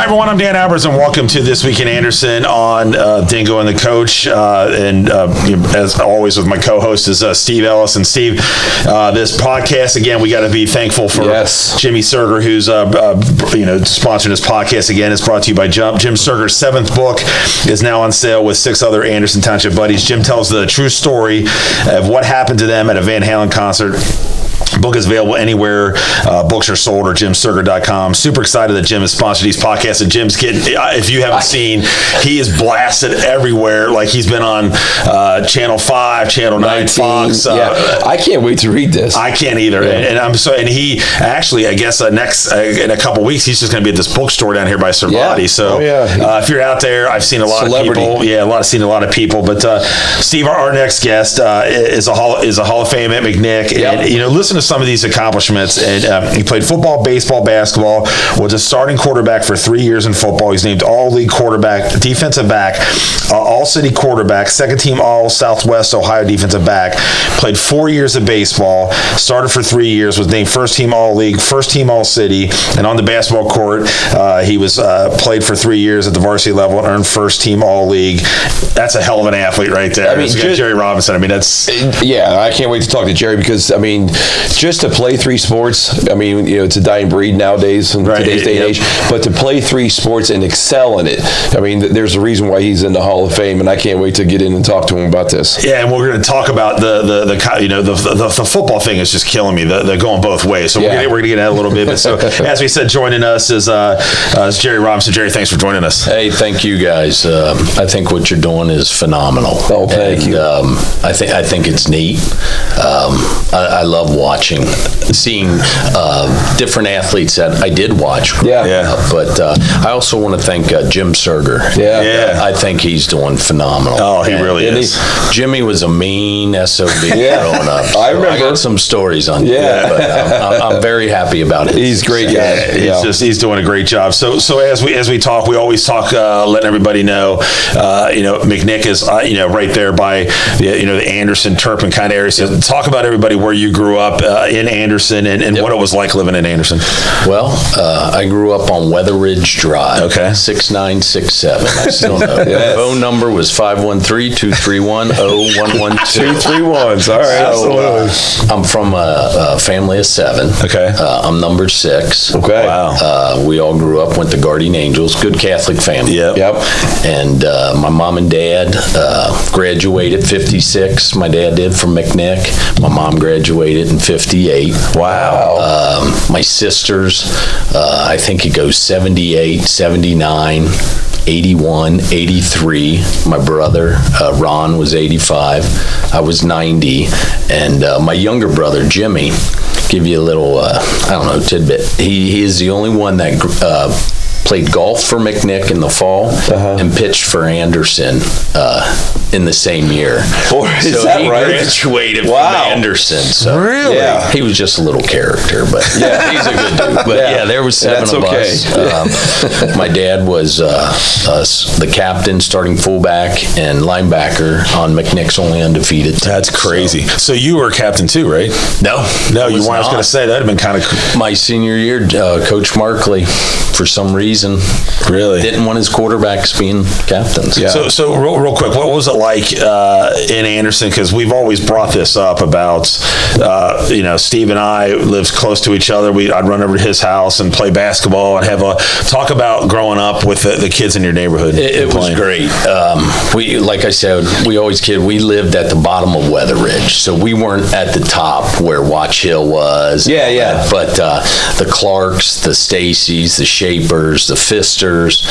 everyone, I'm Dan Albers, and welcome to This Week in Anderson on Dingo and the Coach. As always, with my co-host is Steve Ellis. And Steve, this podcast, again, we got to be thankful for Jimmy Surger, who's sponsoring this podcast again. It's brought to you by Jump. Jim Surger's 7th book is now on sale with 6 other Anderson Township buddies. Jim tells the true story of what happened to them at a Van Halen concert. Book is available anywhere books are sold or jimsurger.com. Super excited that Jim has sponsored these podcasts. And Jim's getting, if you haven't seen, he is blasted everywhere. Like he's been on Channel 5, Channel 9, Fox. I can't wait to read this. I can't either. Yeah. And he actually, I guess next in a couple weeks, he's just going to be at this bookstore down here by Cervati. Yeah. So if you're out there, I've seen a lot of people. Yeah, seen a lot of people. But Steve, our next guest is a Hall of Fame at McNick. Yep. And listen to some of these accomplishments. And he played football, baseball, basketball, was a starting quarterback for 3 years in football. He's named all-league quarterback, defensive back, all-city quarterback, second-team all-Southwest Ohio defensive back, played 4 years of baseball, started for 3 years, was named first-team all-league, first-team all-city, and on the basketball court, he was played for 3 years at the varsity level and earned first-team all-league. That's a hell of an athlete right there. I mean, Jerry Robinson. I mean, that's... Yeah, I can't wait to talk to Jerry because, I mean, just to play 3 sports, I mean, it's a dying breed nowadays in today's day and age, but to play 3 sports and excel in it, I mean, there's a reason why he's in the Hall of Fame, and I can't wait to get in and talk to him about this. Yeah, and we're going to talk about the football thing is just killing me. They're going both ways, so we're going to get at it a little bit. But so, as we said, joining us is Jerry Robinson. Jerry, thanks for joining us. Hey, thank you guys. I think what you're doing is phenomenal. Oh, thank you. I think it's neat. I love watching, seeing different athletes that I did watch. But I also want to thank Jim Surger. I think he's doing phenomenal. Oh, he really is. Jimmy was a mean SOB growing up. So I remember. I got some stories on that, but I'm very happy about it. He's a great guy. He's doing a great job. So as we talk, we always talk, letting everybody know, McNick is right there by the Anderson, Turpin kind of area. So talk about everybody where you grew up in Anderson and what it was like living in Anderson. Well, I grew up on Weather Ridge Drive. Okay. 6967. I still know. The phone number was 513-231-0112. 231s. All right. So, I'm from a family of 7. Okay. I'm number 6. Okay. Wow. We all grew up, went to Guardian Angels, good Catholic family. Yep. And my mom and dad graduated 56. My dad did from McNick. My mom graduated in 58. Wow. My sisters, I think it goes 78, 79, 81, 83. My brother, Ron, was 85. I was 90. And my younger brother, Jimmy, give you a little, tidbit. He is the only one that played golf for McNick in the fall and pitched for Anderson in the same year. Is that he right? Graduated from Anderson. So really? Yeah, he was just a little character, but he's a good dude. But there was 7 of us. My dad was the captain, starting fullback, and linebacker on McNick's only undefeated team. That's crazy. So you were a captain too, right? No, you weren't. I was going to say that'd have been kind of my senior year. Coach Markley, for some reason, really didn't want his quarterbacks being captains. Yeah. So real quick, what was it like in Anderson? Because we've always brought this up about, Steve and I lived close to each other. I'd run over to his house and play basketball and talk about growing up with the kids in your neighborhood. It was great. Like I said, we always kid. We lived at the bottom of Weather Ridge, so we weren't at the top where Watch Hill was. Yeah. But the Clarks, the Stacys, the Shapers, the Fisters,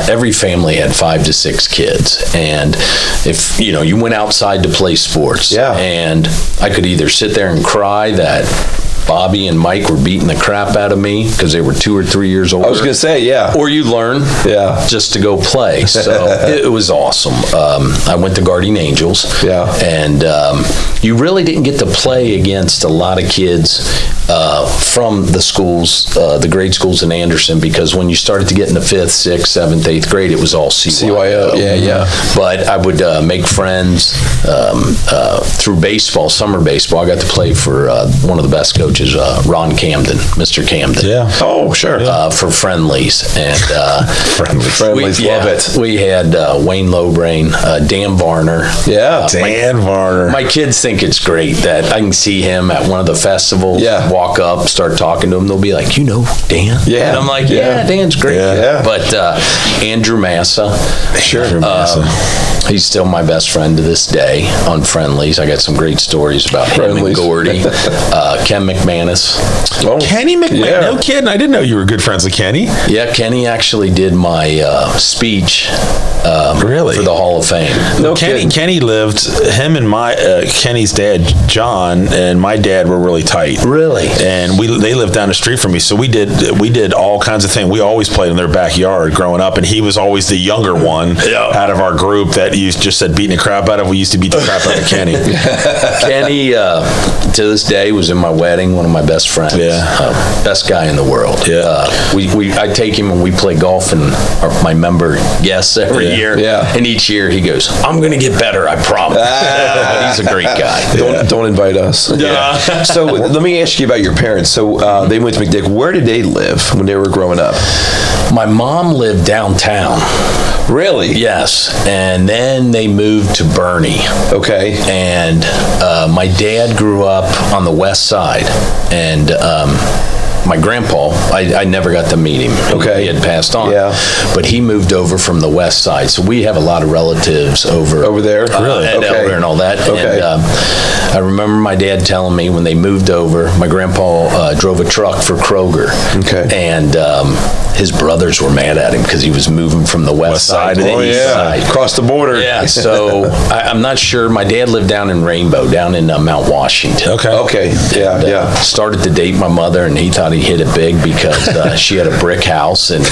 every family had 5 to 6 kids, and if you went outside to play sports, and I could either sit there and cry that Bobby and Mike were beating the crap out of me because they were 2 or 3 years older. I was going to say, or you learn just to go play. So it was awesome. I went to Guardian Angels, and you really didn't get to play against a lot of kids from the schools, the grade schools in Anderson, because when you started to get into 5th, 6th, 7th, 8th grade, it was all CYO. Yeah. But I would make friends through baseball, summer baseball. I got to play for one of the best coaches, Ron Camden, Mr. Camden. Yeah. Oh, sure. For friendlies. And Friendlies, love it. We had Wayne Lowbrain, Dan Varner. Yeah. Dan Varner. My kids think it's great that I can see him at one of the festivals, Yeah. walk up, start talking to him. They'll be like, you know Dan? Yeah. And I'm like, yeah, Dan's great. Yeah. But Andrew Massa. Sure. He's still my best friend to this day on friendlies. I got some great stories about him and Gordy. Ken McManus. Oh, Kenny McMahon. Yeah. No kidding. I didn't know you were good friends with Kenny. Yeah, Kenny actually did my speech Really? for the Hall of Fame. No kidding. Kenny lived, him and Kenny's dad, John, and my dad were really tight. Really? And they lived down the street from me, so we did all kinds of things. We always played in their backyard growing up, and he was always the younger one out of our group that you just said beating the crap out of. We used to beat the crap out of Kenny. Kenny, to this day, was in my wedding, one of my best friends. Yeah. Best guy in the world. Yeah. I take him and we play golf and my member guests every year. Yeah. And each year he goes, I'm going to get better, I promise. But he's a great guy. Don't invite us. Yeah. So let me ask you about your parents. So they went to McNick. Where did they live when they were growing up? My mom lived downtown. Really? Yes. And then they moved to Bernie. Okay. And my dad grew up on the west side. And my grandpa, I never got to meet him. Okay. He had passed on. Yeah. But he moved over from the west side. So we have a lot of relatives over there? Really? At Okay. Elder and all that. Okay. And I remember my dad telling me when they moved over, my grandpa drove a truck for Kroger. Okay. And his brothers were mad at him because he was moving from the west side to the east side. Across the border. Yeah, so I'm not sure. My dad lived down in Rainbow, down in Mount Washington. Okay. Yeah. Started to date my mother, and he thought he hit it big because she had a brick house and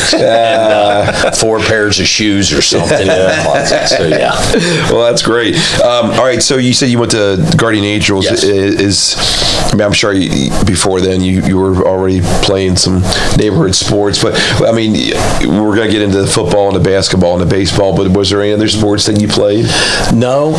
4 pairs of shoes or something in the closet. So, yeah. Well, that's great. All right, so you said you went to Guardian Angels. Yes. I mean, I'm sure before then you were already playing some neighborhood sports, but I mean, we're going to get into the football and the basketball and the baseball, but was there any other sports that you played? No.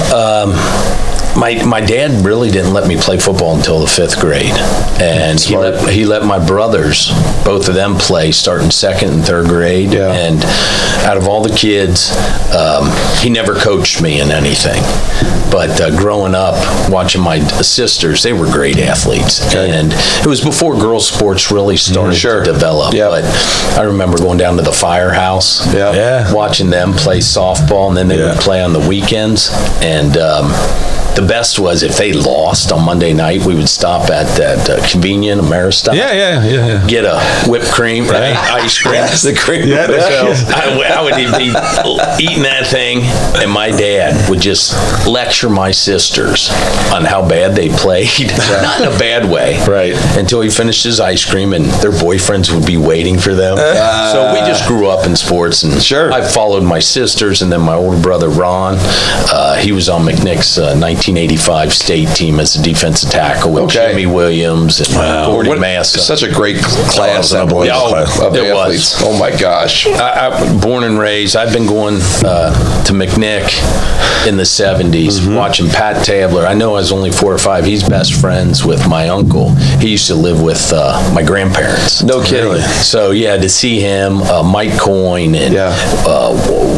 My dad really didn't let me play football until the 5th grade, and he let my brothers, both of them, play starting 2nd and 3rd grade. Yeah. And out of all the kids, he never coached me in anything. But growing up, watching my sisters, they were great athletes, and it was before girls' sports really started to develop. Yeah. But I remember going down to the firehouse, watching them play softball, and then they would play on the weekends, and the best was if they lost on Monday night, we would stop at that convenient Ameristop. Yeah. Get a whipped cream, ice cream. The cream. I would be eating that thing, and my dad would just lecture my sisters on how bad they played. Not in a bad way. Right. Until he finished his ice cream, and their boyfriends would be waiting for them. So we just grew up in sports, and I followed my sisters, and then my older brother, Ron, he was on McNick's 1985 state team as a defensive tackle with Jimmy Williams and Gordy Massa. Such a great class of athletes. Oh my gosh. I born and raised. I've been going to McNick in the 70s, watching Pat Tabler. I know I was only 4 or 5. He's best friends with my uncle. He used to live with my grandparents. No kidding. Really? So yeah, to see him, Mike Coyne, and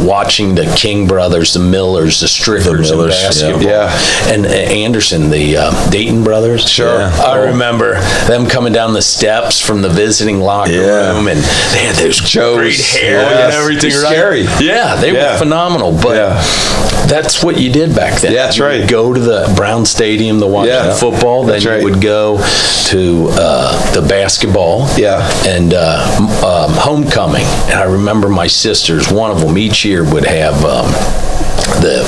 watching the King brothers, the Millers, the Strickers in basketball, and Anderson, the Dayton brothers. Sure. I remember them coming down the steps from the visiting locker room, and they had those great hair and everything. Scary. Yeah, they were phenomenal. But that's what you did back then. Yeah, that's right. You would go to the Brown Stadium to watch the football. Then you would go to the basketball. And homecoming. And I remember my sisters, one of them each year would have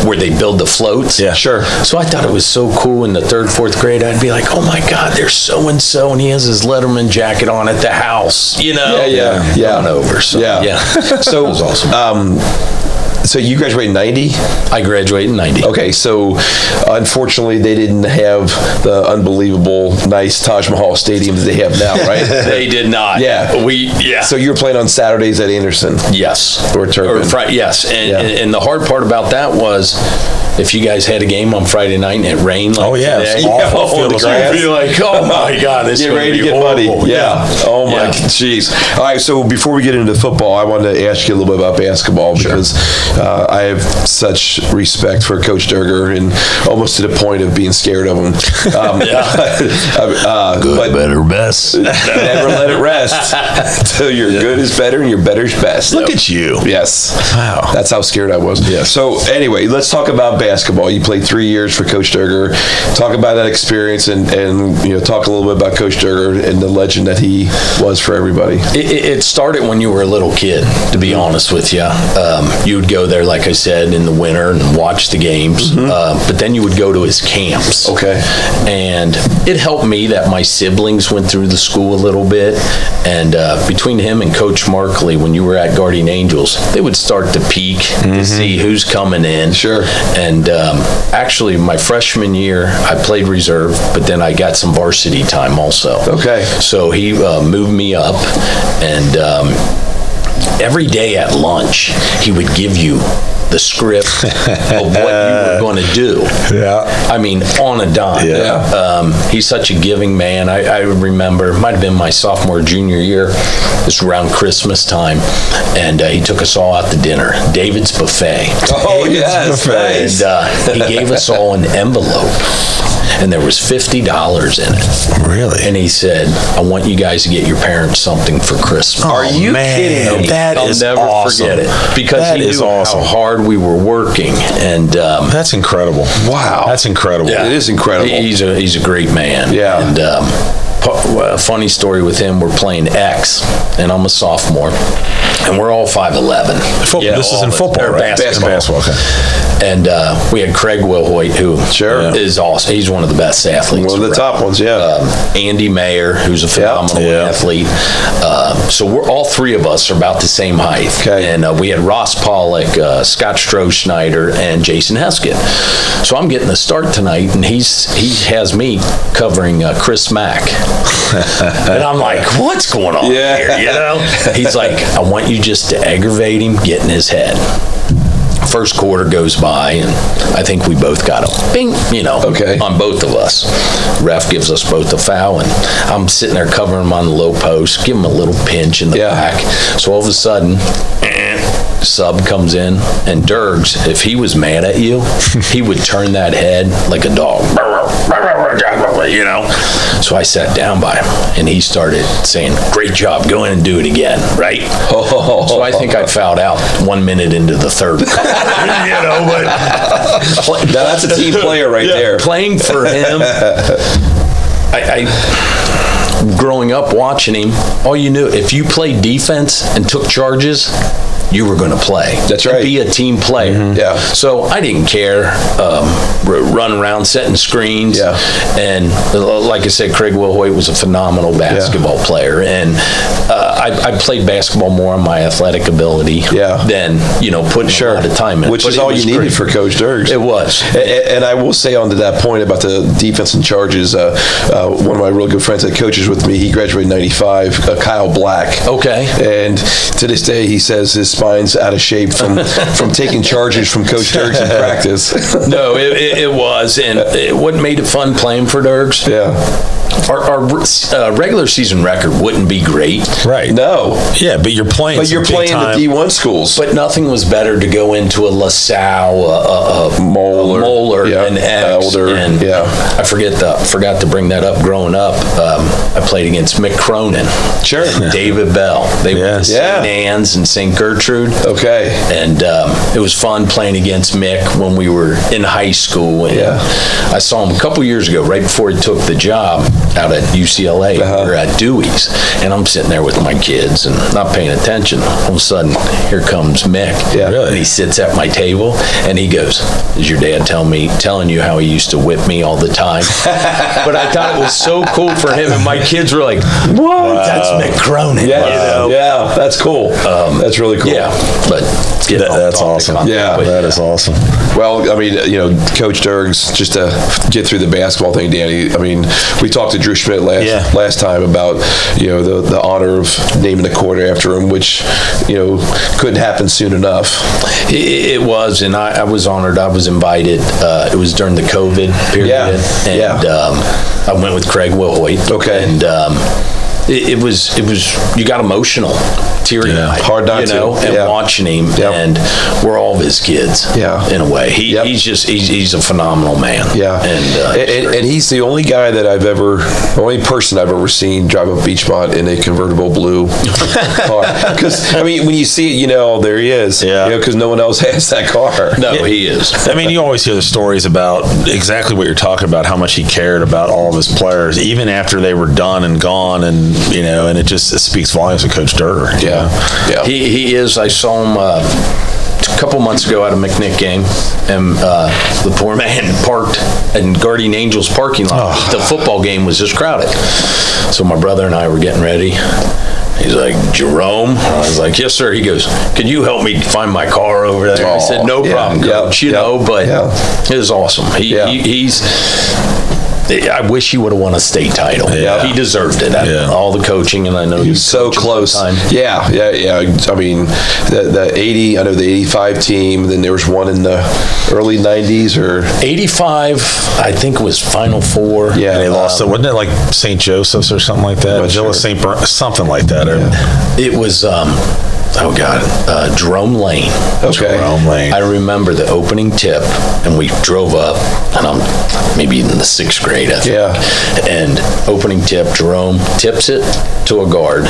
where they build the floats. Yeah, sure. So I thought it was so cool in the 3rd, 4th grade. I'd be like, oh my God, there's so-and-so, and he has his Letterman jacket on at the house, you know? Yeah. Going over. So, So that was awesome. So you graduated in 90? I graduated in 90. Okay, so unfortunately they didn't have the unbelievable nice Taj Mahal stadium that they have now, right? They did not. Yeah. So you were playing on Saturdays at Anderson? Yes. Or Turpin? Yes. And the hard part about that was, if you guys had a game on Friday night and it rained like today, you'd be like, oh my God, this is ready to get muddy. Yeah. Oh my jeez. All right, so before we get into football, I wanted to ask you a little bit about basketball because I have such respect for Coach Durger and almost to the point of being scared of him. Good, better, best. Never let it rest until your good is better and your better's best. Look at you. Yes. Wow. That's how scared I was. Yeah. So anyway, let's talk about basketball. You played 3 years for Coach Durger. Talk about that experience and talk a little bit about Coach Durger and the legend that he was for everybody. It started when you were a little kid, to be honest with you. You would go there, like I said, in the winter and watch the games, but then you would go to his camps. Okay. And it helped me that my siblings went through the school a little bit, and between him and Coach Markley, when you were at Guardian Angels, they would start to peek to see who's coming in. Sure. And actually, my freshman year, I played reserve, but then I got some varsity time also. Okay. So he moved me up, and every day at lunch, he would give you the script of what you were going to do. Yeah. I mean, on a dime. Yeah. He's such a giving man. I remember, it might have been my sophomore, junior year. It's around Christmas time, and he took us all out to dinner. David's Buffet. Oh, yes. Nice. And he gave us all an envelope, and there was $50 in it. Really? And he said, I want you guys to get your parents something for Christmas. Are you kidding me? I'll never awesome. forget it. Because that he is knew awesome. how hard we were working. And that's incredible. Wow. That's incredible. Yeah. It is incredible. He's a great man. Yeah. And a funny story with him, we're playing X, and I'm a sophomore, and we're all 5'11". This is in football, right? Basketball. Okay. And we had Craig Wilhoit, who is awesome. He's one of the best athletes. One of the top ones, Andy Mayer, who's a phenomenal athlete. So we're all three of us are about the same height. Okay. And we had Ross Pollock, Scott Stroh-Schneider, and Jason Heskett. So I'm getting the start tonight, and he has me covering Chris Mack. And I'm like, what's going on here? You know? He's like, I want you just to aggravate him, get in his head. First quarter goes by, and I think we both got a bing, on both of us. Ref gives us both a foul, and I'm sitting there covering him on the low post, give him a little pinch in the back. So all of a sudden, sub comes in, and Dergs, if he was mad at you, he would turn that head like a dog. So I sat down by him, and he started saying, great job, go in and do it again, right? So I think I fouled out 1 minute into the third. But now that's a team player right there. Playing for him, I growing up watching him, all you knew, if you played defense and took charges, you were going to play. That's right. Be a team player. Mm-hmm. Yeah. So I didn't care. Run around setting screens. Yeah. And like I said, Craig Wilhoit was a phenomenal basketball player. And I played basketball more on my athletic ability than putting a lot of time in. Which is all you needed for Coach Dergs. It was. And I will say on to that point about the defense and charges, one of my real good friends that coaches with me, he graduated in 95, Kyle Black. Okay. And to this day, he says his spine's out of shape from taking charges from Coach Dergs in practice. No, it was. And what made it fun playing for Dergs? Yeah. Our regular season record wouldn't be great. Right. No. Yeah, but you're playing. But you're playing the D1 schools. But nothing was better to go into a LaSalle, a Moeller, an X. Elder. And I forgot to bring that up. Growing up, I played against Mick Cronin. Sure. David Bell. They were in St. Anne's and St. Gertrude. Okay. And it was fun playing against Mick when we were in high school. And I saw him a couple years ago, right before he took the job. out at UCLA. We were at Dewey's, and I'm sitting there with my kids and not paying attention. All of a sudden, here comes Mick. Yeah. Really? And he sits at my table, and he goes, "Is your dad telling you how he used to whip me all the time?" But I thought it was so cool for him, and my kids were like, "What? That's Mick Cronin." Yeah, you know? yeah, that's cool. That's really cool. Yeah, but That's awesome. Yeah, that is awesome. Well, I mean, Coach Dergs, just to get through the basketball thing, Danny, I mean, we talked to Drew Schmidt last time about, the honor of naming the court after him, which, couldn't happen soon enough. It was, and I was honored. I was invited. It was during the COVID period. And I went with Craig Wilhoit. Okay. And it was, you got emotional, teary-eyed. Hard not to. And watching him, and we're all of his kids. In a way. He's a phenomenal man. Yeah. And he's the only guy that only person I've ever seen drive up Beachmont in a convertible blue car. Because, I mean, when you see it, there he is. Yeah. Because no one else has that car. No, he is. I mean, you always hear the stories about exactly what you're talking about, how much he cared about all of his players, even after they were done and gone, and it speaks volumes of Coach Durr. Yeah. He is. I saw him a couple months ago at a McNick game, and the poor man parked in Guardian Angels parking lot. The football game was just crowded. So my brother and I were getting ready. He's like, "Jerome?" I was like, "Yes, sir." He goes, "Could you help me find my car over there?" I said, "No problem, Coach." But it was awesome. He's. I wish he would have won a state title. Yeah. He deserved it. All the coaching, and I know he's so close. Yeah. I mean, the 80, I know the 85 team, then there was one in the early 90s or 85, I think was Final Four. Yeah. And they lost it. Wasn't it like St. Joseph's or something like that? Villa St. Something like that. It was Jerome Lane. Okay. Jerome Lane. I remember the opening tip, and we drove up, and I'm maybe in the 6th grade, I think. Yeah. And opening tip, Jerome tips it to a guard,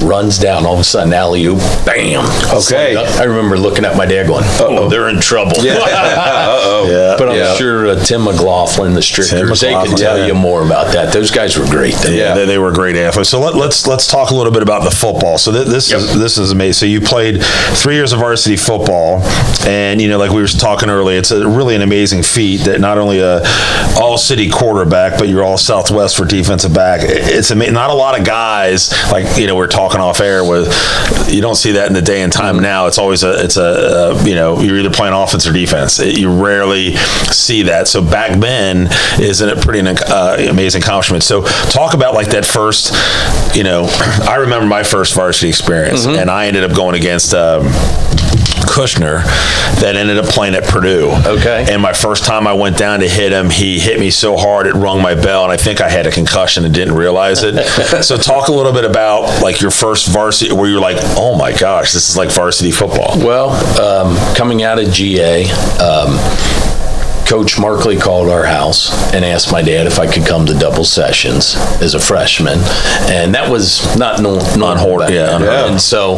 runs down, all of a sudden, alley-oop, bam. Okay. I remember looking at my dad going, "Oh, they're in trouble." Yeah. Uh-oh. But I'm sure Tim McLaughlin, the Strickers, they can tell you more about that. Those guys were great. They were great athletes. So let's talk a little bit about the football. So this is amazing. So you played 3 years of varsity football, and like we were talking earlier, it's really an amazing feat that not only a all-city quarterback, but you're all Southwest for defensive back. It's amazing. Not a lot of guys, like we're talking off air, with you don't see that in the day and time now. It's always you're either playing offense or defense. You rarely see that. So back then, isn't it pretty amazing accomplishment? So talk about like that first. I remember my first varsity experience, and I ended up going against Kushner that ended up playing at Purdue. Okay. And my first time I went down to hit him, he hit me so hard it rung my bell, and I think I had a concussion and didn't realize it. So talk a little bit about like your first varsity, where you're like, "Oh my gosh, this is like varsity football." Well, coming out of GA, Coach Markley called our house and asked my dad if I could come to double sessions as a freshman, and that was not unheard of. And so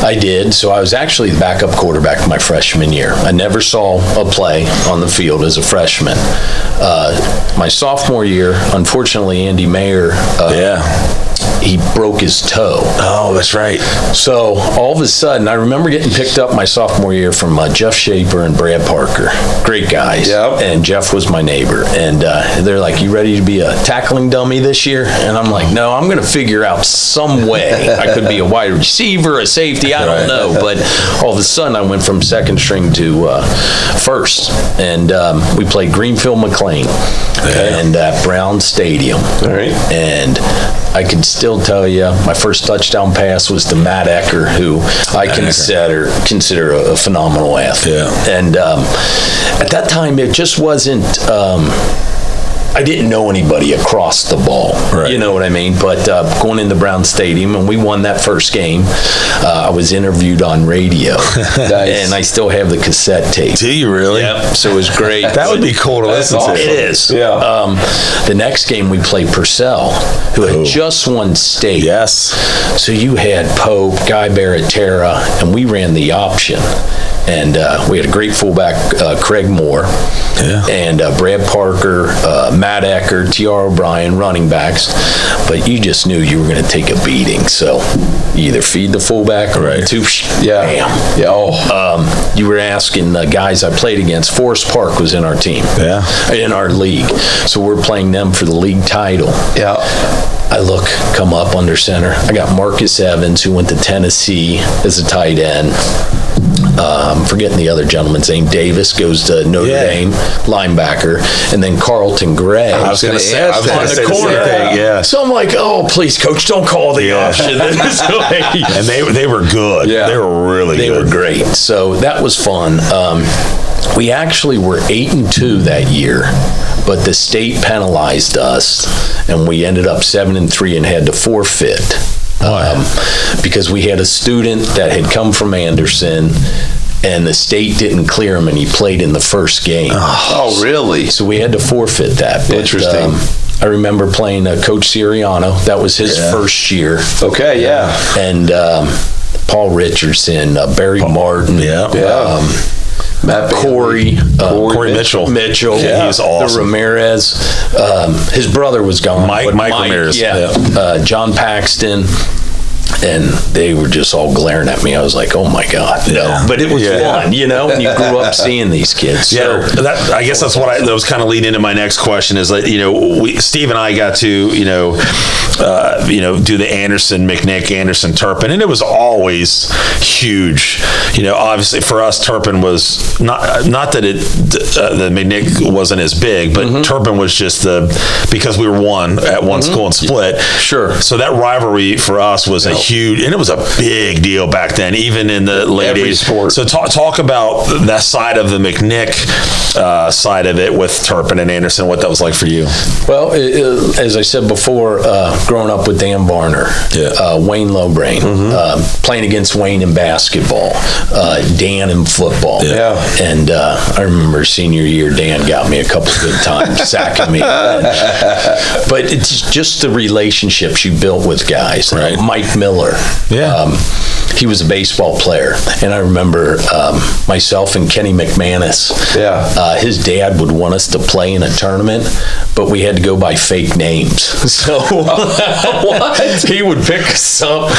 I did. So I was actually the backup quarterback my freshman year. I never saw a play on the field as a freshman. My sophomore year, unfortunately, Andy Mayer. He broke his toe. Oh, that's right. So all of a sudden, I remember getting picked up my sophomore year from Jeff Shaper and Brad Parker. Great guys. Yep. And Jeff was my neighbor. And they're like, "You ready to be a tackling dummy this year?" And I'm like, "No, I'm going to figure out some way. I could be a wide receiver, a safety, I don't know." But all of a sudden, I went from second string to first. And we played Greenfield McLean and at Brown Stadium. All right. And I can still tell you, my first touchdown pass was to Matt Ecker, who I consider a phenomenal athlete. Yeah. And at that time, it just wasn't. I didn't know anybody across the ball. Right. You know what I mean? But going into Brown Stadium, and we won that first game, I was interviewed on radio. Nice. And I still have the cassette tape. Do you really? Yep. So it was great. That would be cool to listen to. It is. Yeah. The next game we played Purcell, who had just won state. Yes. So you had Pope, Guy Barrettera, and we ran the option. And we had a great fullback, Craig Moore, and Brad Parker, Matt Ecker, T.R. O'Brien, running backs, but you just knew you were going to take a beating. So you either feed the fullback or bam. Yeah. Oh. You were asking the guys I played against. Forest Park was in our team. Yeah. In our league. So we're playing them for the league title. Yeah. I come up under center. I got Marcus Evans, who went to Tennessee as a tight end. I'm forgetting the other gentleman's name. Davis goes to Notre Dame, linebacker, and then Carlton Gray. I was going to say on the corner. Yeah. So I'm like, oh, please, coach, don't call the option. And they were good. Yeah. They were really good. They were great. So that was fun. We actually were 8-2 that year, but the state penalized us, and we ended up 7-3 and had to forfeit. Because we had a student that had come from Anderson, and the state didn't clear him, and he played in the first game. Oh, really? So we had to forfeit that. But, interesting. I remember playing Coach Siriano. That was his first year. Okay, yeah. And Paul Richardson, Barry Martin. Matt Corey Mitchell. Yeah. He was awesome. The Ramirez. His brother was gone. Mike Ramirez. John Paxton. And they were just all glaring at me. I was like, oh my God. No. But it was fun, you know, and you grew up seeing these kids. So. I guess that's what that was kind of leading into my next question is like, Steve and I got to, do the Anderson, McNick, Anderson, Turpin, and it was always huge. Obviously for us, Turpin was not that the McNick wasn't as big, but Turpin was just because we were at one school and split. Sure. So that rivalry for us was a huge, and it was a big deal back then, even in the late 80s. Sport. So talk about that side of the McNick side of it with Turpin and Anderson, what that was like for you. Well, as I said before, growing up with Dan Varner, Wayne Lowbrain, playing against Wayne in basketball, Dan in football. And I remember senior year, Dan got me a couple good times, sacking me. But it's just the relationships you built with guys. Right. Mike Miller. He was a baseball player. And I remember myself and Kenny McManus. His dad would want us to play in a tournament, but we had to go by fake names. So he would pick us up.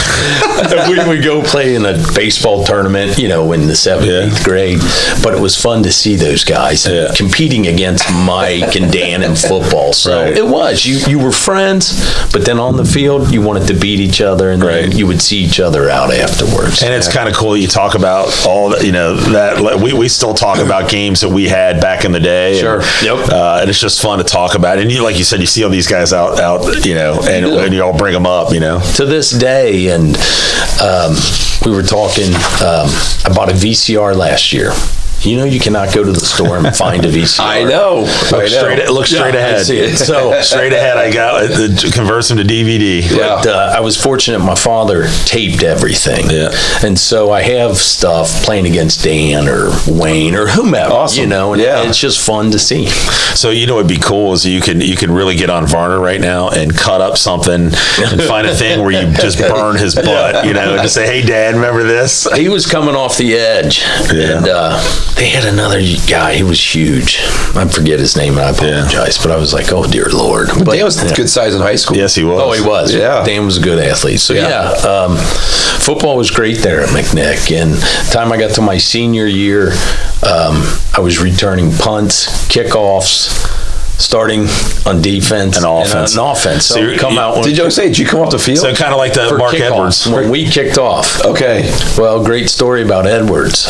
And we would go play in a baseball tournament, in the 7th, 8th grade. But it was fun to see those guys competing against Mike and Dan in football. So it was. You were friends, but then on the field, you wanted to beat each other, and then you would see each other out afterwards. And it's kind of cool. You talk about all that, that we still talk about games that we had back in the day. Sure. And it's just fun to talk about. And like you said, you see all these guys out, and you all bring them up, To this day, and we were talking, I bought a VCR last year. You cannot go to the store and find a VCR. I know. Look straight ahead. I see it. So straight ahead, I got converts them to DVD. But I was fortunate. My father taped everything. And so I have stuff playing against Dan or Wayne or whomever. Awesome. And it's just fun to see. So what'd be cool is you can really get on Varner right now and cut up something and find a thing where you just burn his butt. And just say, hey, Dad, remember this? He was coming off the edge, and they had another guy. He was huge. I forget his name, and I apologize. But I was like, oh, dear Lord. But Dan was good size in high school. Yes, he was. Oh, he was. Dan was a good athlete. So, football was great there at McNick. And the time I got to my senior year, I was returning punts, kickoffs, starting on defense and offense. So did you come off the field? So kind of like the Mark Edwards. When we kicked off. Okay. Well, great story about Edwards.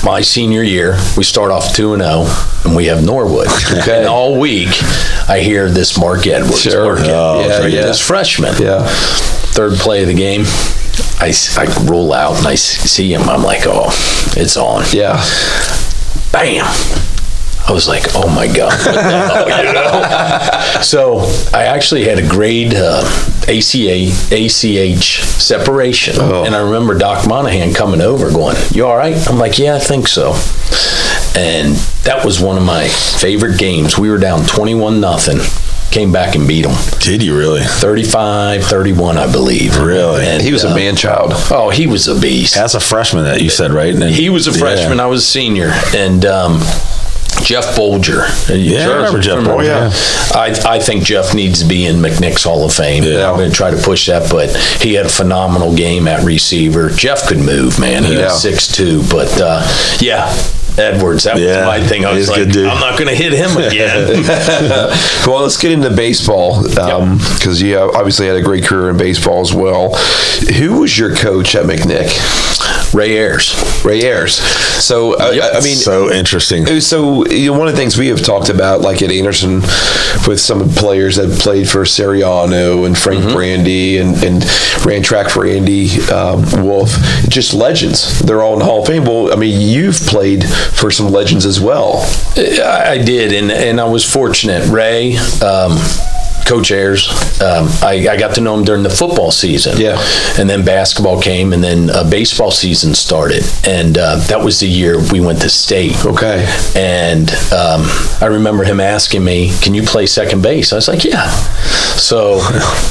My senior year, we start off 2-0, and we have Norwood. And all week, I hear this Mark Edwards. This freshman. Third play of the game, I roll out and I see him. I'm like, oh, it's on. Bam. I was like, oh my God. What the hell, So I actually had a grade ACH separation. And I remember Doc Monahan coming over going, you all right? I'm like, yeah, I think so. And that was one of my favorite games. We were down 21-0. Came back and beat them. Did you really? 35-31, I believe. Really? And he was a man-child. Oh, he was a beast. As a freshman, that you said, right? He was a freshman. I was a senior. And Jeff Bolger. Yeah, I remember Jeff Bolger. I think Jeff needs to be in McNick's Hall of Fame. Yeah. I'm going to try to push that, but he had a phenomenal game at receiver. Jeff could move, man. He was 6'2", but Edwards, that was my thing. I was like, I'm not going to hit him again. Well, let's get into baseball, because you obviously had a great career in baseball as well. Who was your coach at McNick? Ray Ayers. So, I mean, so interesting. So, one of the things we have talked about, like at Anderson, with some players that played for Siriano and Frank Brandy and ran track for Andy Wolf, just legends. They're all in the Hall of Fame. Well, I mean, you've played for some legends as well. I did, and I was fortunate. Ray, Coach Ayers, I got to know him during the football season. Yeah. And then basketball came, and then baseball season started. And that was the year we went to state. Okay. And I remember him asking me, can you play second base? I was like, yeah. So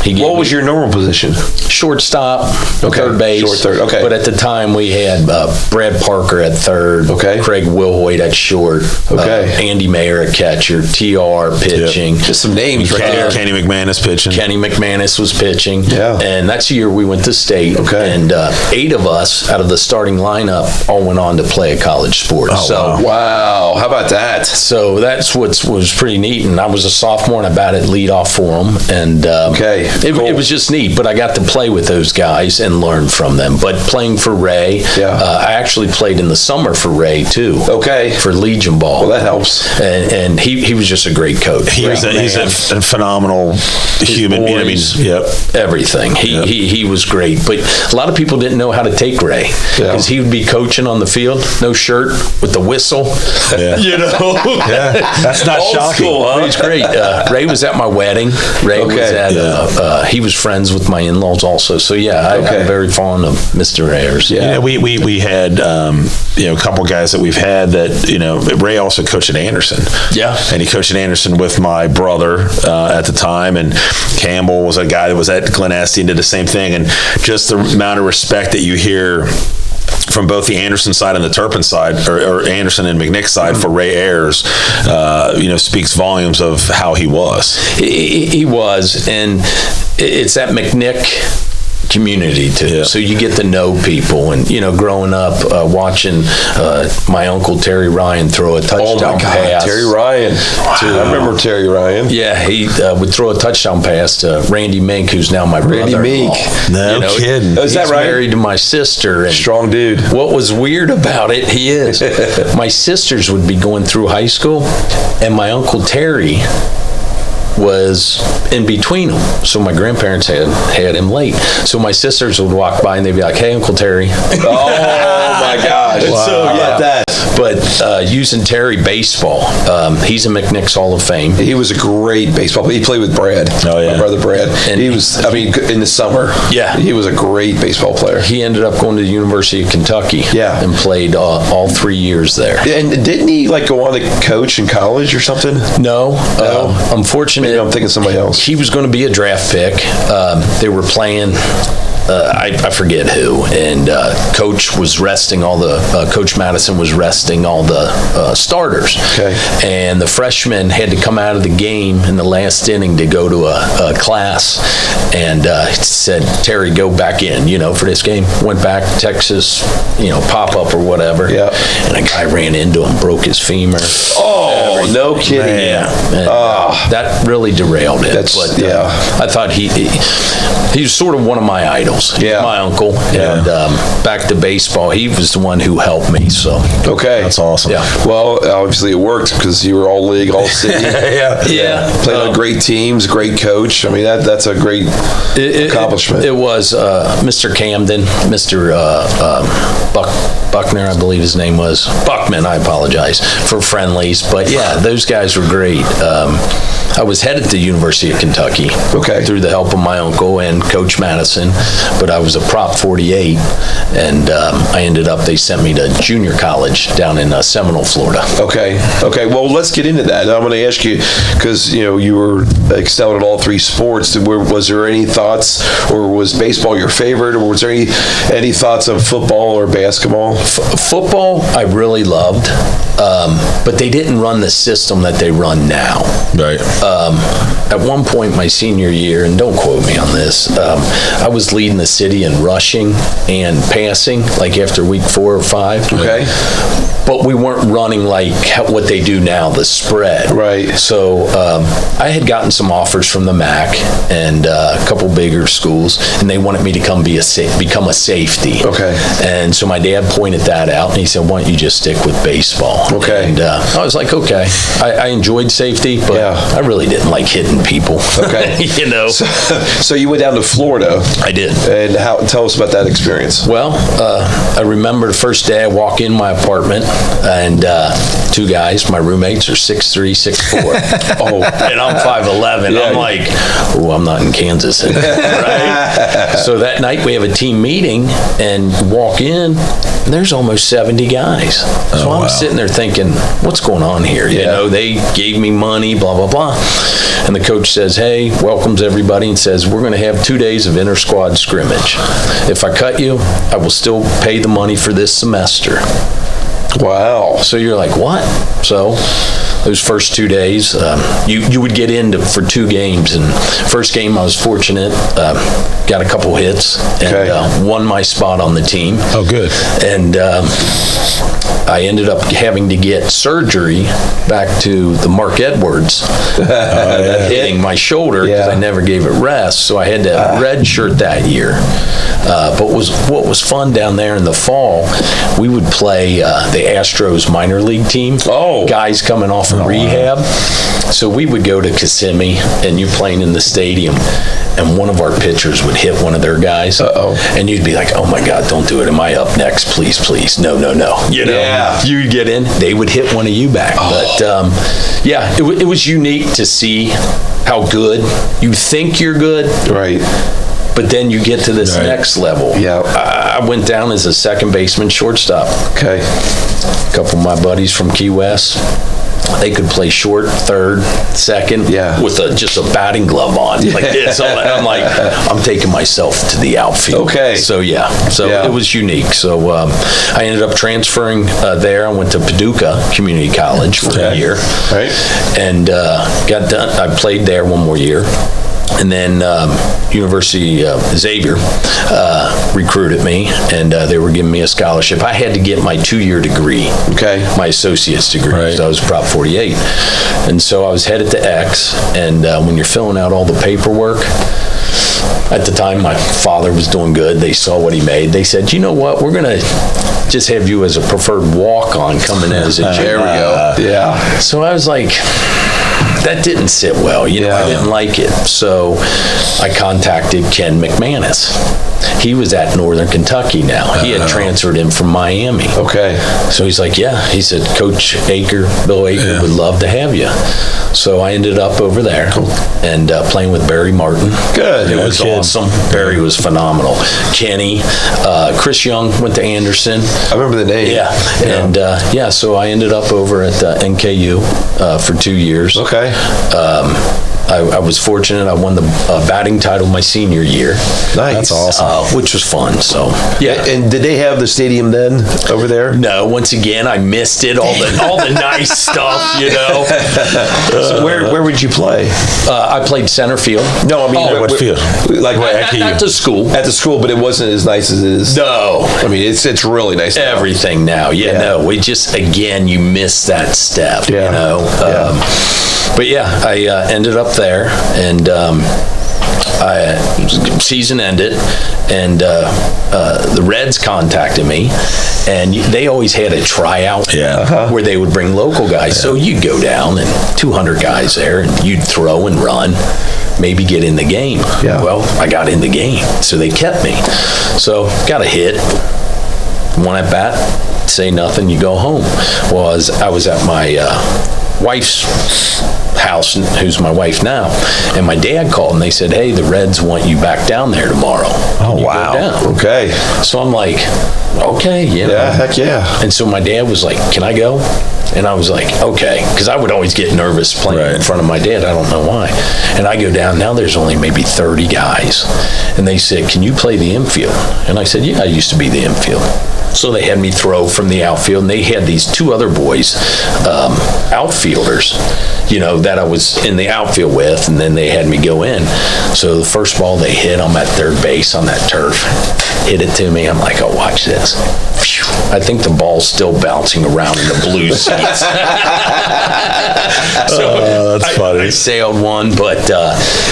he gave What was your normal position? Shortstop, third base. Short third, okay. But at the time, we had Brad Parker at third, Craig Wilhoit at short, Andy Mayer at catcher, TR pitching. Just some names right there. Kenny McManus pitching. Kenny McManus was pitching. Yeah. And that's the year we went to state. Okay. And 8 of us out of the starting lineup all went on to play a college sport. Wow. How about that? So that's what was pretty neat. And I was a sophomore, and I batted leadoff for them. And it was just neat. But I got to play with those guys and learn from them. But playing for Ray, I actually played in the summer for Ray too. Okay. For Legion Ball. Well, that helps. And he was just a great coach. He's a phenomenal human being. I mean, everything. He was great. But a lot of people didn't know how to take Ray, because he would be coaching on the field, no shirt, with the whistle. You know, that's not Old shocking. School, huh? He's great. Ray was at my wedding. Ray was at. He was friends with my in-laws also. So I'm very fond of Mr. Ayers. Yeah, we had a couple guys that we've had that Ray also coached at Anderson. Yeah, and he coached at Anderson with my brother at the time, and Campbell was a guy that was at Glen Estee and did the same thing. And just the amount of respect that you hear from both the Anderson side and the Turpin side, or Anderson and McNick side, for Ray Ayers, speaks volumes of how he was. He was, and it's that McNick community too. So you get to know people, and growing up watching my uncle Terry Ryan throw a touchdown pass. Terry Ryan. I remember Terry Ryan. Yeah, he would throw a touchdown pass to Randy Mink, who's now my brother. Randy Mink. No kidding. Is that right? He's married to my sister. And strong dude. What was weird about it, he is. My sisters would be going through high school, and my uncle Terry was in between them. So my grandparents had him late. So my sisters would walk by and they'd be like, "Hey, Uncle Terry." Oh my gosh. Wow. So how about that? But using Terry baseball, he's in McNick's Hall of Fame. He was a great baseball player. He played with Brad. My brother Brad. And he was, in the summer. Yeah. He was a great baseball player. He ended up going to the University of Kentucky. Yeah. And played all 3 years there. And didn't he go on to coach in college or something? No. Unfortunately, maybe I'm thinking of somebody else. He was going to be a draft pick. They were playing. I forget who, and Coach was resting all the Coach Madison was resting all the starters. Okay. And the freshmen had to come out of the game in the last inning to go to a class, and said, "Terry, go back in, for this game." Went back, Texas, pop up or whatever. Yeah. And a guy ran into him, broke his femur. Oh, no kidding. Yeah. And, that really derailed it. I thought he was sort of one of my idols. My uncle. Yeah. And back to baseball, he was the one who helped me. So that's awesome. Yeah. Well, obviously it worked because you were all league, all city. Played on great teams, great coach. I mean, that's a great accomplishment. It was Mr. Camden, Mr. Buckner, I believe his name was. Buckman, I apologize for friendlies. But those guys were great. I was was headed to University of Kentucky. Okay. Through the help of my uncle and Coach Madison, but I was a Prop 48, and I ended up, they sent me to junior college down in Seminole, Florida. Okay. Well, let's get into that. I'm going to ask you, because you were excelled at all three sports. Was there any thoughts, or was baseball your favorite, or was there any thoughts of football or basketball? Football, I really loved, but they didn't run the system that they run now. Right. At one point, my senior year, and don't quote me on this, I was leading the city in rushing and passing, like after week 4 or 5. Okay. But we weren't running like what they do now, the spread. Right. So I had gotten some offers from the MAC and a couple bigger schools, and they wanted me to come become a safety. Okay. And so my dad pointed that out, and he said, "Why don't you just stick with baseball?" Okay. And I was like, okay. I enjoyed safety, but I really didn't like hitting people. Okay. So you went down to Florida. I did. And tell us about that experience. Well, I remember the first day I walk in my apartment, and 2 guys, my roommates, are 6'3", 6'4". Oh, and I'm 5'11". I'm like, oh, I'm not in Kansas anymore, right? So that night we have a team meeting, and walk in, and there's almost 70 guys. So I'm sitting there thinking, what's going on here? You know, they gave me money, blah, blah, blah. And the coach says, hey, welcomes everybody, and says, we're going to have 2 days of inter-squad scrimmage. If I cut you, I will still pay the money for this semester. Wow. So you're like, what? So those first 2 days, you would get in for 2 games. And first game, I was fortunate, got a couple hits, and won my spot on the team. Oh, good. And I ended up having to get surgery back to the Mark Edwards, hitting my shoulder because I never gave it rest. So I had to redshirt that year. But what was fun down there in the fall, we would play the Astros minor league team. Oh. Guys coming off of rehab. Wow. So we would go to Kissimmee, and you're playing in the stadium, and one of our pitchers would hit one of their guys. And you'd be like, oh my God, don't do it. Am I up next? Please, please. No. You know, you'd get in, they would hit one of you back. But it was unique to see how good you think you're good. Right. But then you get to this next level. Yeah. I went down as a second baseman, shortstop. Okay. A couple of my buddies from Key West, they could play short, third, second, with just a batting glove on, like this. I'm like, I'm taking myself to the outfield. Okay. So it was unique. So I ended up transferring there. I went to Paducah Community College for a year. Right. And got done. I played there 1 more year. And then University Xavier recruited me, and they were giving me a scholarship. I had to get my 2-year degree, my associate's degree, so I was Prop 48. And so I was headed to X, and when you're filling out all the paperwork, at the time my father was doing good. They saw what he made. They said, you know what, we're going to just have you as a preferred walk-on coming in as a junior. There we go. So I was like, that didn't sit well, I didn't like it. So I contacted Ken McManus. He was at Northern Kentucky now. He had transferred him from Miami. Okay. So he's like, he said, Coach Bill Aker would love to have you. So I ended up over there and playing with Barry Martin. Good. It was awesome. Barry was phenomenal. Kenny, Chris Young went to Anderson. I remember the name. And so I ended up over at NKU for 2 years. Okay. I was fortunate. I won the batting title my senior year. Nice. That's awesome. Which was fun. So And did they have the stadium then over there? No. Once again, I missed it. All the nice stuff, So where would you play? I played center field. No, I mean what field? Like at the school. At the school, but it wasn't as nice as it is. No. I mean it's really nice. Everything now. No. We just you miss that step. But I ended up there, and season ended, and the Reds contacted me, and they always had a tryout where they would bring local guys. So you'd go down, and 200 guys there, and you'd throw and run, maybe get in the game. Well, I got in the game, so they kept me. So got a hit, one at bat, say nothing, you go home. Well, I was at my wife's house, who's my wife now, and my dad called and they said, hey, the Reds want you back down there tomorrow. Oh, wow. Okay. So I'm like, okay, Yeah, heck yeah. And so my dad was like, can I go? And I was like, okay, because I would always get nervous playing in front of my dad. I don't know why. And I go down, now there's only maybe 30 guys. And they said, can you play the infield? And I said, yeah, I used to be the infield. So they had me throw from the outfield, and they had these two other boys, outfielders, that I was in the outfield with, and then they had me go in. So the first ball they hit, I'm at third base on that turf, hit it to me. I'm like, oh, watch this. Phew. I think the ball's still bouncing around in the blue seats. So that's funny. I sailed one, but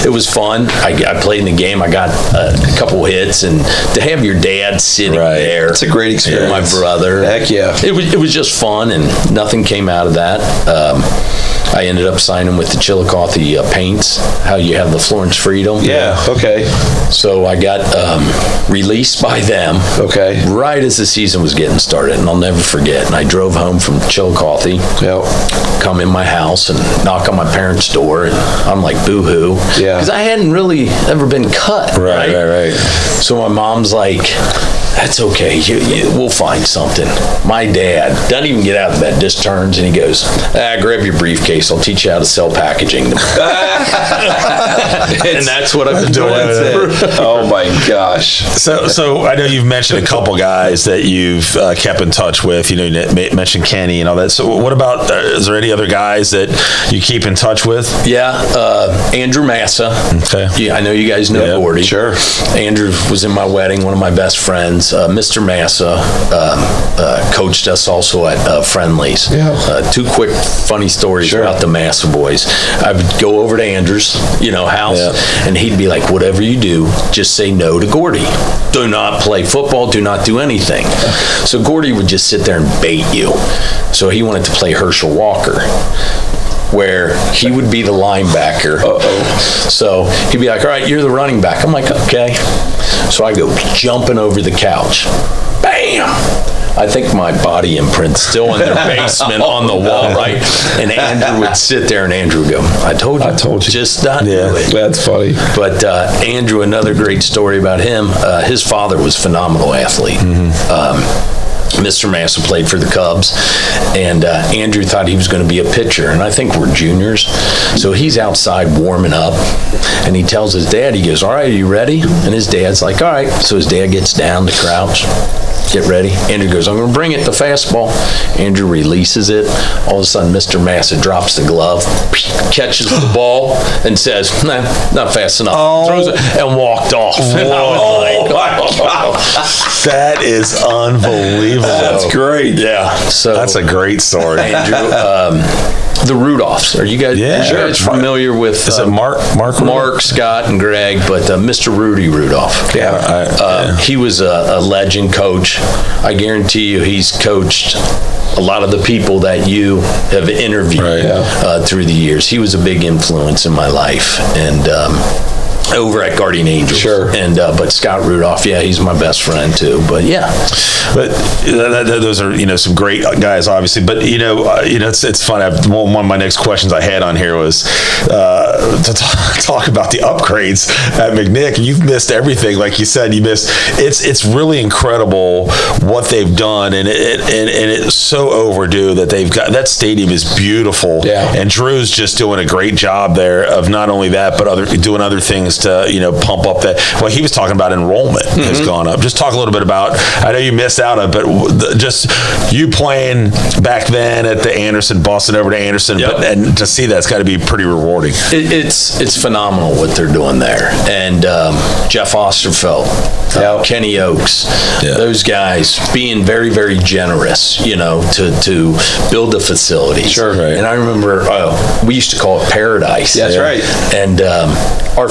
it was fun. I played in the game. I got a couple hits, and to have your dad sitting there. It's a great experience. My brother. Heck yeah. It was just fun, and nothing came out of that. I ended up signing with the Chillicothe Paints, how you have the Florence Freedom. Yeah, okay. So I got released by them right as the season was getting started, and I'll never forget. And I drove home from Chillicothe, come in my house and knock on my parents' door, and I'm like, boo-hoo. Yeah. Because I hadn't really ever been cut. Right. So my mom's like, that's okay, we'll find something. My dad doesn't even get out of bed, just turns and he goes, grab your briefcase, I'll teach you how to sell packaging. And that's what I've been doing. Oh my gosh. So I know you've mentioned a couple guys that you've kept in touch with. You mentioned Kenny and all that. So what about, is there any other guys that you keep in touch with? Yeah, Andrew Massa. Okay. Yeah, I know you guys know Gordy. Sure. Andrew was in my wedding, one of my best friends. Mr. Massa coached us also at Friendly's. Yeah. Two quick funny stories about the Massa boys. I would go over to Andrew's, house, and he'd be like, whatever you do, just say no to Gordy. Do not play football, do not do anything. So Gordy would just sit there and bait you. So he wanted to play Herschel Walker, where he would be the linebacker. So he'd be like, all right, you're the running back. I'm like, okay. So I go jumping over the couch. Bam! I think my body imprint's still in their basement on the wall, right? And Andrew would sit there, and Andrew would go, I told you. Just not do it. That's funny. But Andrew, another great story about him, his father was a phenomenal athlete. Mr. Massa played for the Cubs, and Andrew thought he was going to be a pitcher, and I think we're juniors. So he's outside warming up, and he tells his dad, he goes, all right, are you ready? And his dad's like, all right. So his dad gets down to crouch, get ready. Andrew goes, I'm going to bring it, the fastball. Andrew releases it. All of a sudden, Mr. Massa drops the glove, catches the ball, and says, nah, not fast enough. Throws it, and walked off. And I was like, That is unbelievable. That's great. Yeah. So that's a great story. Andrew, the Rudolphs. Are you guys, familiar with? Is it Mark, Scott, and Greg? But Mr. Rudy Rudolph. He was a legend coach. I guarantee you, he's coached a lot of the people that you have interviewed through the years. He was a big influence in my life, and over at Guardian Angels. Sure. And but Scott Rudolph, he's my best friend too. But but those are some great guys, obviously. But it's fun. One of my next questions I had on here was to talk about the upgrades at McNick. You've missed everything, like you said. You missed. It's really incredible what they've done, and it's so overdue that they've got that stadium is beautiful. Yeah. And Drew's just doing a great job there of not only that, but doing other things to pump up that. Well, he was talking about enrollment has gone up. Just talk a little bit about. I know you missed out on, but just you playing back then at the Anderson, Boston over to Anderson, and to see that's got to be pretty rewarding. It's phenomenal what they're doing there, and Jeff Osterfeld, Kenny Oakes, those guys being very, very generous, to build the facility. Sure, right. And I remember we used to call it Paradise. That's right. And our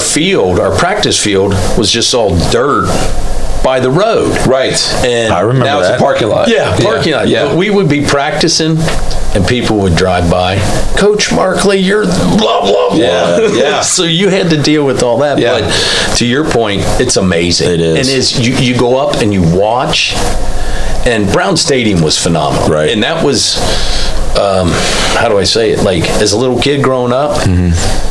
practice field was just all dirt by the road. Right. And I remember now it's a parking lot. Parking lot. Yeah. But we would be practicing and people would drive by, Coach Markley, you're blah, blah, blah. Yeah. So you had to deal with all that. Yeah. But to your point, it's amazing. It is. And you go up and you watch, and Brown Stadium was phenomenal. Right. And that was, how do I say it? Like, as a little kid growing up,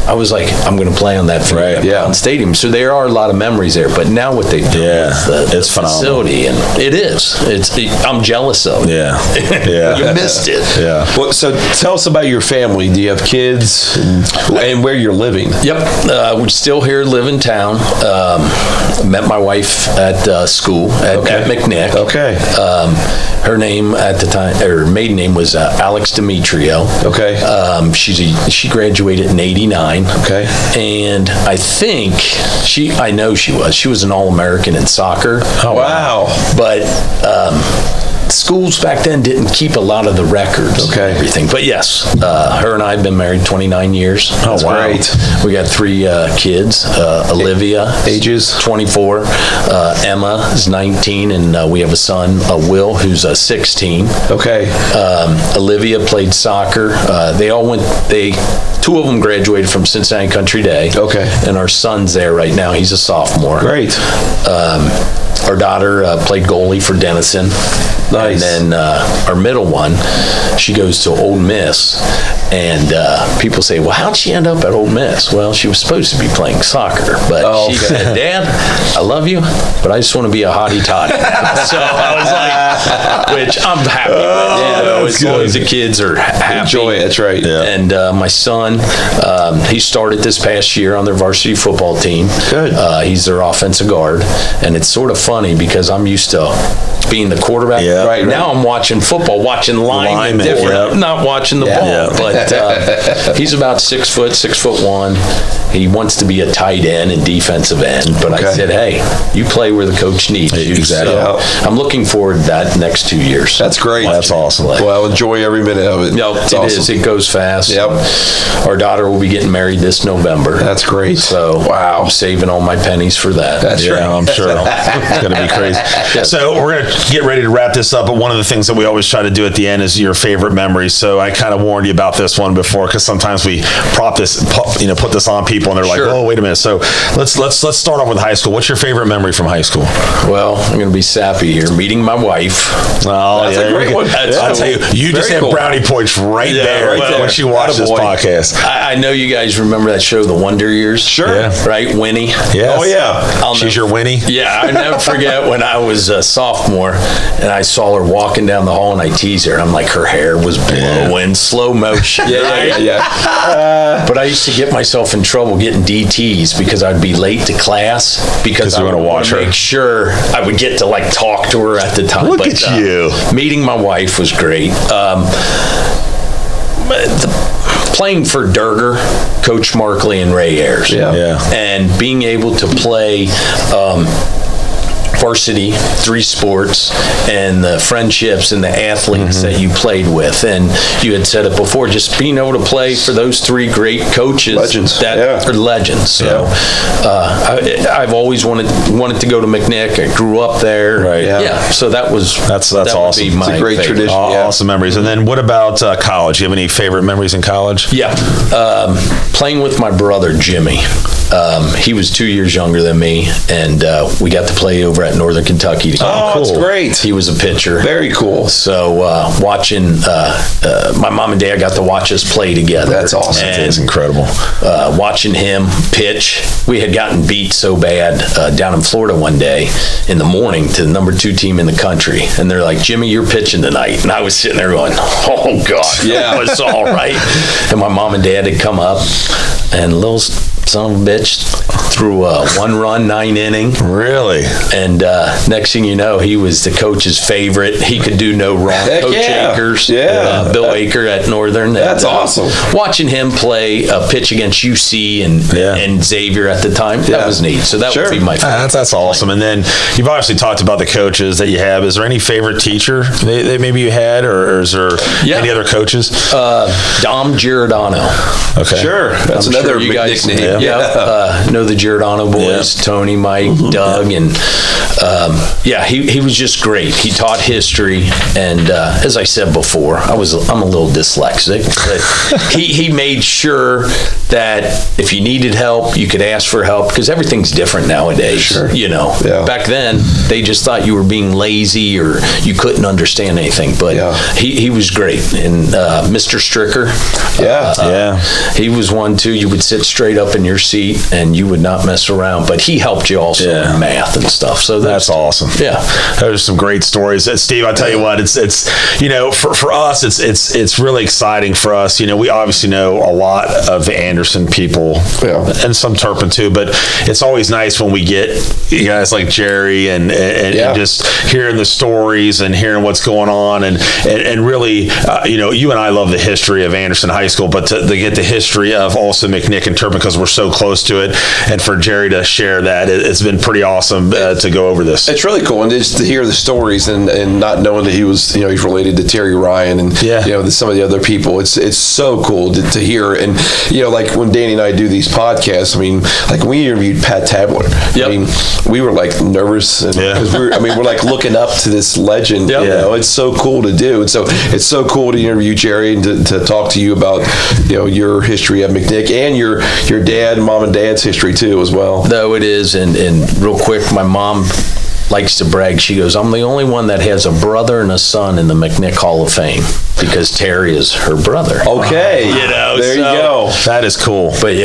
I was like, I'm going to play on that field at Brown Stadium. So there are a lot of memories there. But now what they've done with the facility, and it is. I'm jealous of it. Yeah. You missed it. Yeah. Well, so tell us about your family. Do you have kids and where you're living? Yep. We're still here, live in town. Met my wife at school at McNick. Okay. Her name at the time, her maiden name was Alex Demetrio. Okay. She graduated in '89. Okay. And I think I know she was an All-American in soccer. Oh, wow. But schools back then didn't keep a lot of the records and everything. But yes, her and I have been married 29 years. Oh, wow. Great. We got 3 kids. Olivia, ages 24. Emma is 19, and we have a son, Will, who's 16. Okay. Olivia played soccer. Two of them graduated from Cincinnati Country Day. Okay. And our son's there right now. He's a sophomore. Great. Our daughter played goalie for Denison. Nice. And then our middle one, she goes to Ole Miss. And people say, well, how'd she end up at Ole Miss? Well, she was supposed to be playing soccer. But she said, Dad, I love you, but I just want to be a hottie toddy. So I was like, which I'm happy with. As long as the kids are happy. Enjoy it, that's right. Yeah. And my son, he started this past year on their varsity football team. Good. He's their offensive guard. And it's sort of funny because I'm used to being the quarterback. Yeah. Right. Now I'm watching football, watching linemen, not watching the ball. But he's about 6 foot, 6'1". He wants to be a tight end and defensive end. But I said, hey, you play where the coach needs you. Exactly. So I'm looking forward to that next 2 years. That's great. That's awesome. Well, enjoy every minute of it. No, it's it awesome. is. It goes fast. Yep. Our daughter will be getting married this November. That's great. So I'm saving all my pennies for that. That's right. I'm sure it's going to be crazy. So we're going to get ready to wrap this up, but one of the things that we always try to do at the end is your favorite memories. So I kind of warned you about this one before, because sometimes we put this on people and they're like, oh, wait a minute. So let's start off with high school. What's your favorite memory from high school? Well, I'm going to be sappy here. Meeting my wife. Oh, that's a great one. I'll tell you just had brownie points right there when she watched this podcast. I know you guys remember that show, The Wonder Years. Sure. Yeah. Right? Winnie. Yes. Oh, yeah. She's your Winnie? Yeah, I never forget when I was a sophomore and I saw her walking down the hall and I teased her. I'm like, her hair was blowing, slow motion. But I used to get myself in trouble getting DTs because I'd be late to class because I you would want to watch her. Make sure I would get to like talk to her at the time. Look at you. Meeting my wife was great. Playing for Durger, Coach Markley and Ray Ayers. And being able to play varsity, 3 sports, and the friendships and the athletes that you played with. And you had said it before, just being able to play for those 3 great coaches. Legends. That are legends. So I've always wanted to go to McNick. I grew up there. Right. Yeah. So that's awesome. It's a great tradition. Awesome memories. And then what about college? Do you have any favorite memories in college? Yeah. Playing with my brother, Jimmy. He was 2 years younger than me, and we got to play over at Northern Kentucky. Oh, cool. That's great. He was a pitcher. Very cool. So watching, my mom and dad got to watch us play together. That's awesome. That is incredible. Watching him pitch. We had gotten beat so bad down in Florida one day in the morning to the number 2 team in the country. And they're like, Jimmy, you're pitching tonight. And I was sitting there going, oh, God. Yeah. It's all right. And my mom and dad had come up, and little son of a bitch threw a 1-run, 9-inning. Really? And next thing you know, he was the coach's favorite. He could do no wrong. Heck Coach yeah. Akers, Bill Aker at Northern. That's awesome. Watching him play a pitch against UC and Xavier at the time, that was neat. So that would be my favorite. That's awesome. And then you've obviously talked about the coaches that you have. Is there any favorite teacher that maybe you had, or is there any other coaches? Dom Giordano. Okay. Sure. That's another you guys nickname. know the Giordano boys, Tony, Mike, Doug, and Yeah, he was just great. He taught history, and as I said before, I'm a little dyslexic, but he made sure that if you needed help, you could ask for help, because everything's different nowadays. Sure. Back then they just thought you were being lazy or you couldn't understand anything. But he was great, and Mr. Stricker, he was one too. You would sit straight up in your seat and you would not mess around. But he helped you also in math and stuff. So that's awesome. Yeah, those are some great stories. Steve, I tell you what, it's for us, it's really exciting for us. We obviously know a lot of the Anderson people, and some Turpin too. But it's always nice when we get guys like Jerry and just hearing the stories and hearing what's going on, and really, you and I love the history of Anderson High School, but to get the history of also McNick and Turpin, because we're so close to it, and for Jerry to share that, it's been pretty awesome to go over this. It's really cool, and just to hear the stories and not knowing that he was, he's related to Terry Ryan and some of the other people. It's so cool to hear, and like when Danny and I do these podcasts. I mean, like when we interviewed Pat Tabler. I mean, we were like nervous, because we're like looking up to this legend. It's so cool to do, and so it's so cool to interview Jerry and to talk to you about your history at McNick and your dad, mom and dad's history too as well. Though it is, and real quick, my mom likes to brag. She goes, "I'm the only one that has a brother and a son in the McNick Hall of Fame, because Terry is her brother." Okay, there you go. That is cool. But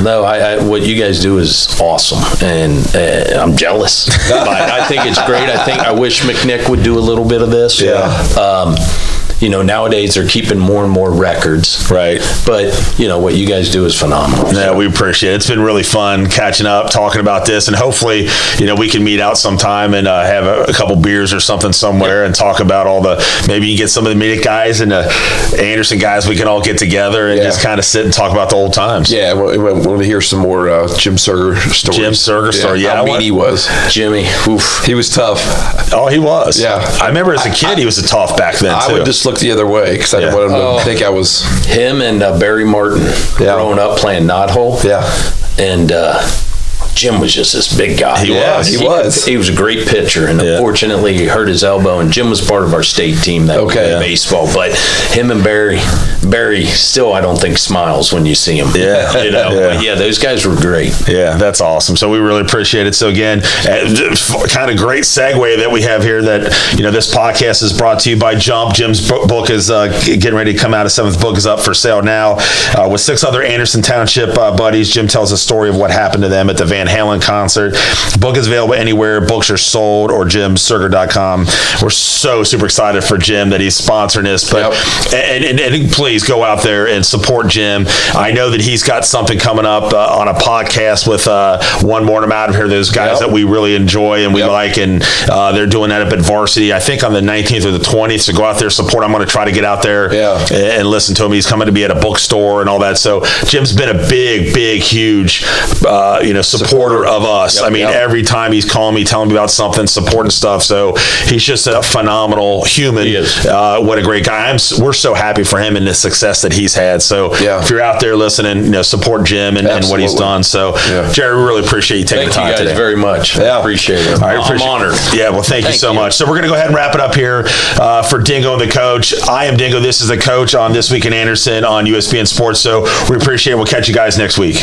no, what you guys do is awesome, and I'm jealous. But I think it's great. I wish McNick would do a little bit of this. Nowadays they're keeping more and more records. Right. But, what you guys do is phenomenal. Yeah, we appreciate it. It's been really fun catching up, talking about this, and hopefully, we can meet out sometime and have a couple beers or something somewhere and talk about maybe you get some of the McNick guys and the Anderson guys, we can all get together and just kind of sit and talk about the old times. Yeah, we want to hear some more Jim Surger stories. Jim Surger story, how mean he was. Jimmy, oof. He was tough. Oh, he was. Yeah. I remember as a kid, he was a tough back then, too. I would just look the other way, because I didn't want him to think I was... Him and Barry Martin growing up playing knothole. Yeah. And Jim was just this big guy. He was. He was a great pitcher, and unfortunately he hurt his elbow, and Jim was part of our state team that played baseball. But him and Barry still, I don't think, smiles when you see him. But those guys were great. Yeah, that's awesome. So we really appreciate it. So again, kind of great segue that we have here, that this podcast is brought to you by Jump. Jim's book is getting ready to come out. His 7th book is up for sale now, with 6 other Anderson Township buddies. Jim tells a story of what happened to them at the Van Halen concert. The book is available anywhere books are sold, or jimsurger.com. We're so super excited for Jim that he's sponsoring this, but and please go out there and support Jim. I know that he's got something coming up on a podcast with One Morning Out of Here, those guys that we really enjoy and we like, and they're doing that up at Varsity, I think on the 19th or the 20th. So go out there, support. I'm going to try to get out there and listen to him. He's coming to be at a bookstore and all that. So Jim's been a big, huge supporter of us. Every time he's calling me, telling me about something, supporting stuff. So he's just a phenomenal human. He is. What a great guy. We're so happy for him and the success that he's had. So if you're out there listening, support Jim and what he's done. So Jerry, we really appreciate you taking the time today. Thank you guys very much. I appreciate it. I'm honored. Yeah, well, thank you so much. So we're going to go ahead and wrap it up here for Dingo and the Coach. I am Dingo. This is the Coach on This Week in Anderson on USBN Sports. So we appreciate it. We'll catch you guys next week.